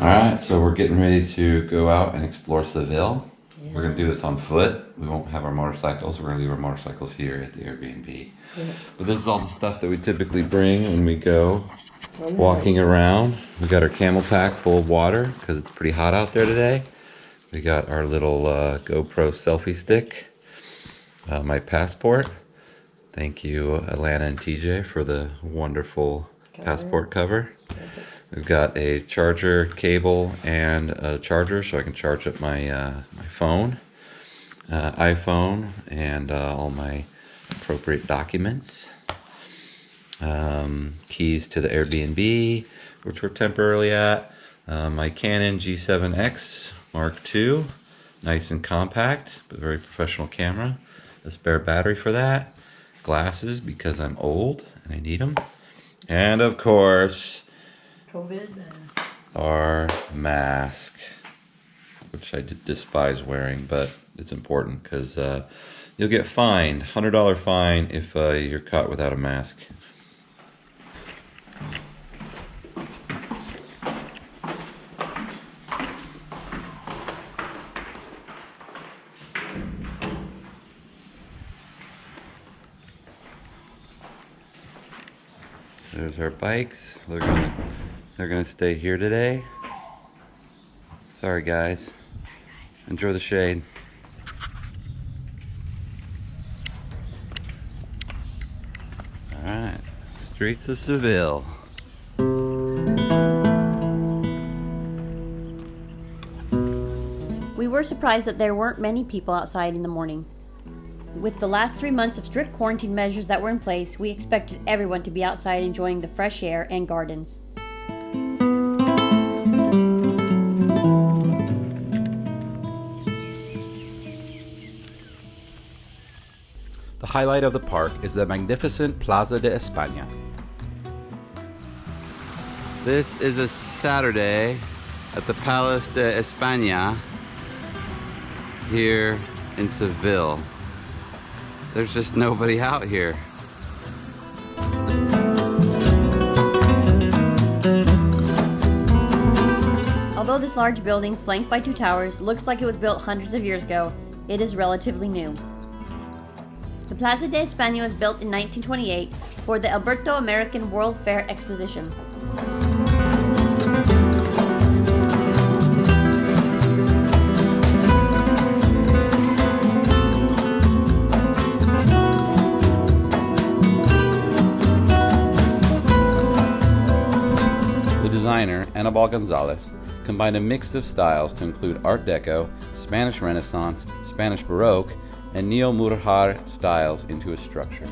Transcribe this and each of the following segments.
Alright, so we're getting ready to go out and explore Seville. Yeah. We're going to do this on foot. We won't have our motorcycles. We're going to leave our motorcycles here at the Airbnb. Yeah. But this is all the stuff that we typically bring when we go walking around. We got our camel pack full of water because it's pretty hot out there today. We got our little GoPro selfie stick. My passport. Thank you, Alana and TJ, for the wonderful passport cover. We've got a charger cable and a charger so I can charge up my my phone, iPhone, and all my appropriate documents. Keys to the Airbnb, which we're temporarily at. My Canon G7X Mark II, nice and compact, but very professional camera. A spare battery for that. Glasses because I'm old and I need them. And of course, COVID. Our mask, which I despise wearing, but it's important because you'll get fined, $100 fine if you're caught without a mask. There's our bikes. They're gonna stay here today. Sorry guys. Enjoy the shade. Alright. Streets of Seville. We were surprised that there weren't many people outside in the morning. With the last 3 months of strict quarantine measures that were in place, we expected everyone to be outside enjoying the fresh air and gardens. The highlight of the park is the magnificent Plaza de España. This is a Saturday at the Palace de España here in Seville. There's just nobody out here. Although this large building, flanked by 2 towers, looks like it was built hundreds of years ago, it is relatively new. The Plaza de España was built in 1928 for the Alberto American World Fair Exposition. Designer Anibal Gonzalez combined a mix of styles to include Art Deco, Spanish Renaissance, Spanish Baroque, and Neo-Mudejar styles into a structure.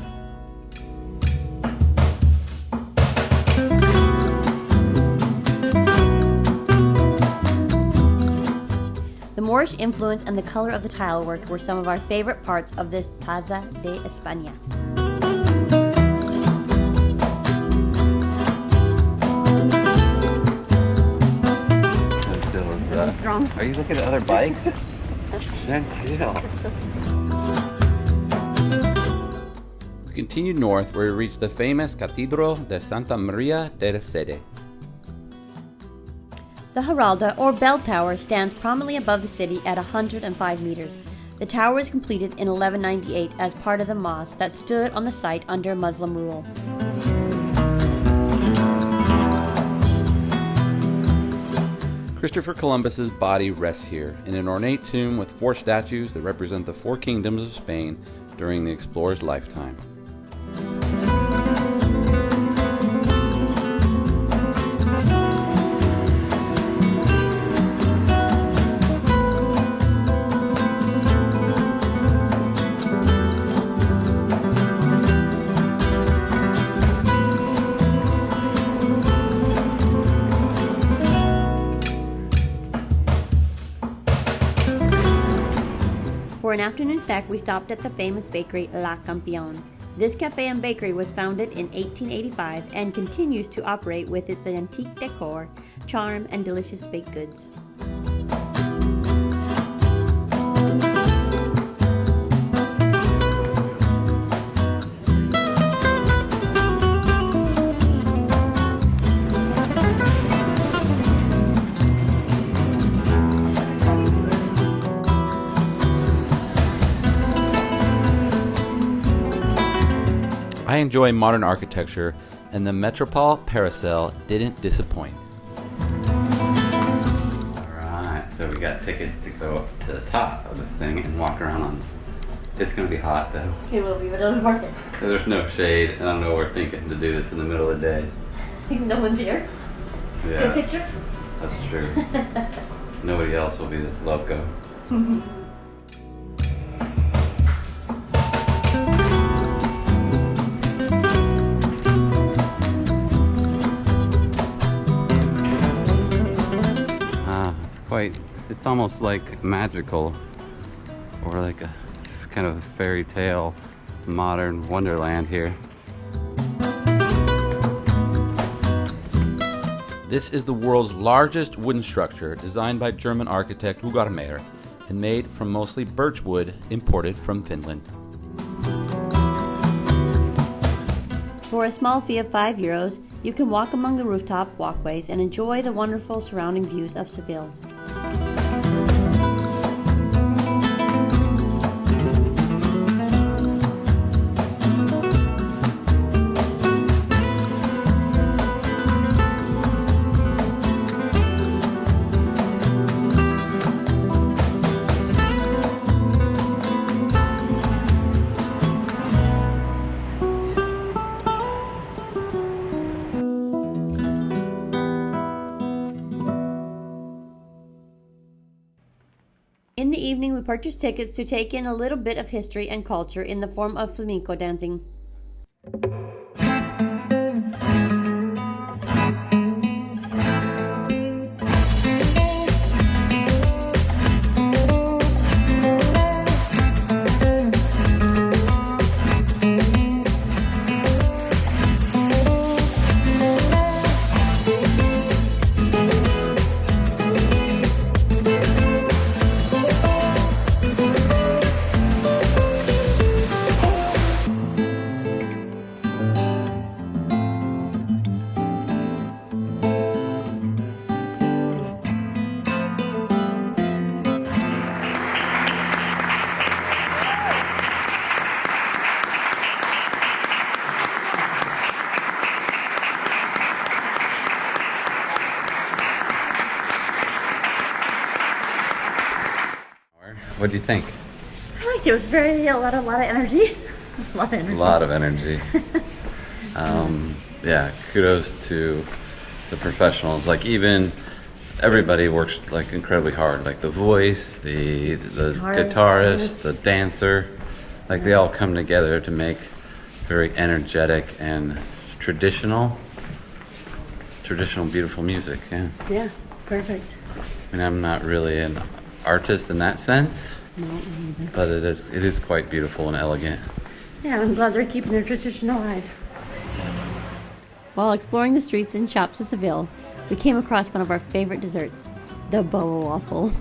The Moorish influence and the color of the tile work were some of our favorite parts of this Plaza de España. Are you looking at other bikes? Chantil. We continued north where we reached the famous Cathedral de Santa María de Sede. The Giralda, or bell tower, stands prominently above the city at 105 meters. The tower was completed in 1198 as part of the mosque that stood on the site under Muslim rule. Christopher Columbus's body rests here in an ornate tomb with 4 statues that represent the 4 kingdoms of Spain during the explorer's lifetime. For an afternoon snack, we stopped at the famous bakery La Campion. This cafe and bakery was founded in 1885 and continues to operate with its antique decor, charm, and delicious baked goods. I enjoy modern architecture, and the Metropole Parasol didn't disappoint. Alright, so we got tickets to go up to the top of this thing and walk around on. It's going to be hot though. Okay, we'll be able to mark it. So there's no shade, and I don't know what we're thinking to do this in the middle of the day. No one's here. Yeah, Good picture? that's true. Nobody else will be this loco. It's almost like magical, or like a kind of a fairy tale modern wonderland here. This is the world's largest wooden structure, designed by German architect Hugo Meyer and made from mostly birch wood imported from Finland. For a small fee of €5, you can walk among the rooftop walkways and enjoy the wonderful surrounding views of Seville. In the evening, we purchased tickets to take in a little bit of history and culture in the form of flamenco dancing. What do you think? I liked it. It was a lot of energy. A lot of energy. A lot of energy. Yeah, kudos to the professionals. Like, even everybody works like incredibly hard. Like the voice, the guitarist, the dancer. Like they all come together to make very energetic and traditional beautiful music. Yeah. Yeah, perfect. I mean, I'm not really an artist in that sense, but it is quite beautiful and elegant. Yeah, I'm glad they're keeping their tradition alive. While exploring the streets and shops of Seville, we came across one of our favorite desserts, the Bobo Waffle.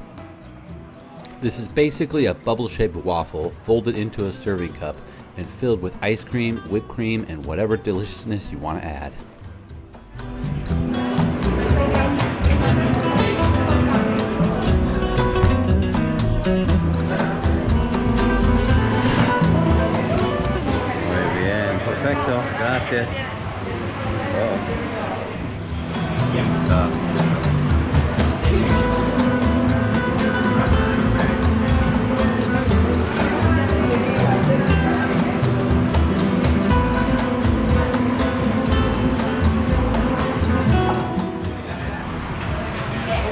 This is basically a bubble-shaped waffle folded into a serving cup and filled with ice cream, whipped cream, and whatever deliciousness you want to add. Perfecto, gracias.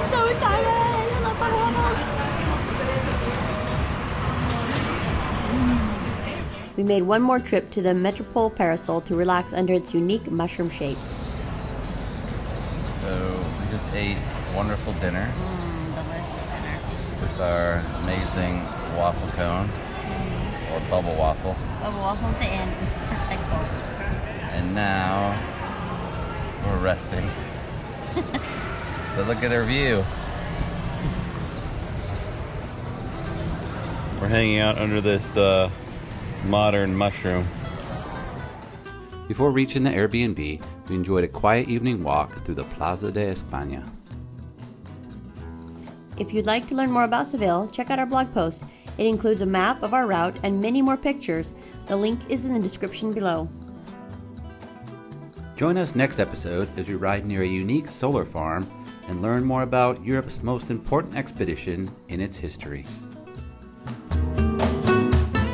So excited! I love my waffles! We made one more trip to the Metropole Parasol to relax under its unique mushroom shape. So we just ate a wonderful dinner with our amazing waffle cone, or bubble waffle. Bubble waffle to end. Perfecto. And now we're resting. But look at our view. We're hanging out under this modern mushroom. Before reaching the Airbnb, we enjoyed a quiet evening walk through the Plaza de España. If you'd like to learn more about Seville, check out our blog post. It includes a map of our route and many more pictures. The link is in the description below. Join us next episode as we ride near a unique solar farm and learn more about Europe's most important expedition in its history.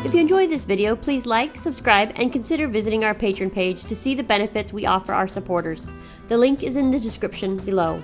If you enjoyed this video, please like, subscribe, and consider visiting our Patreon page to see the benefits we offer our supporters. The link is in the description below.